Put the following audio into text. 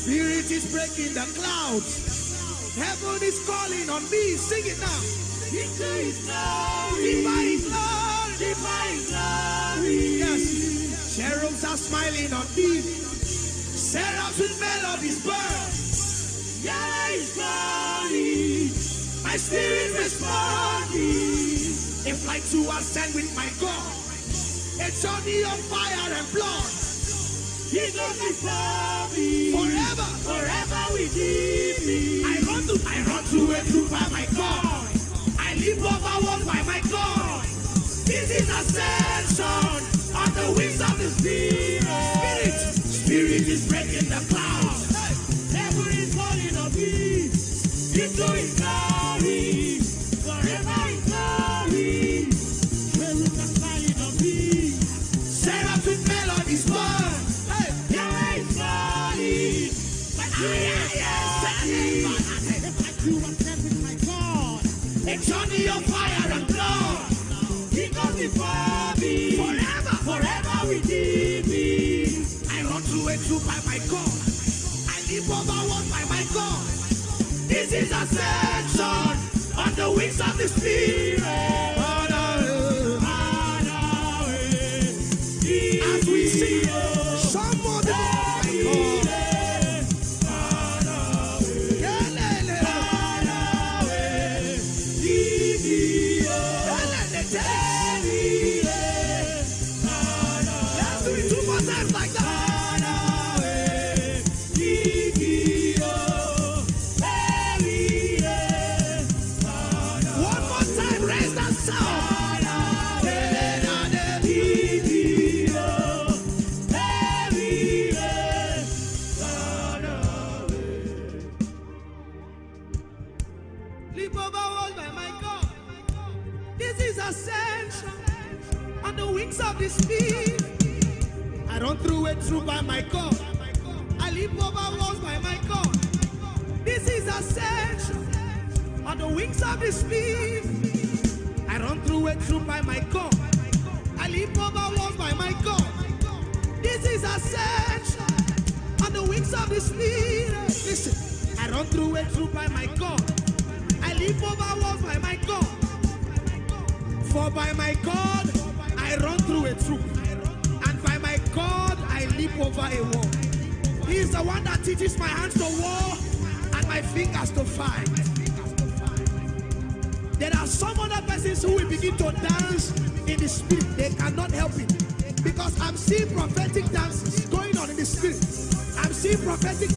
Spirit is breaking the clouds. Heaven is calling on me. Sing it now. Victory is glory. Divine glory. Divine glory. Yes. Cherubs are smiling on me. Seraphs with melodies burn. Yahweh is glory. My spirit responding. A flight to ascend with my God. A journey of fire and blood. He goes before me. Forever. Forever with me. I run through a troop by my God. I leap over walls by my God. This is ascension on the wings of the Spirit. Spirit is breaking the clouds. Heaven is calling on me. Victory is glory. Forever is glory. Cherubs are smiling on me. Seraphs with melodies burn. Yahweh is glory. But a journey of fire and blood. He goes before me. Forever. Forever with me. I run through a troop by my God. I leap over walls by my God. This is ascension on the wings of the Spirit. As we sing, somebody let's do it 2 more times like that. One more time, raise that sound. Leap over walls by my God. This is ascension on the wings of the Spirit. I run through a troop by my God. I leap over walls by my God. This is ascension on the wings of the Spirit. I run through a troop by my God. I leap over walls by my God. This is ascension on the wings of the Spirit. Listen, I run through a troop by my God. I leap over walls by my God. For by my God, I run through a troop. And by my God, I leap over a wall. He is the one that teaches my hands to war and my fingers to fight. There are some other persons who will begin to dance in the spirit. They cannot help it. Because I'm seeing prophetic dances going on in the spirit. I'm seeing prophetic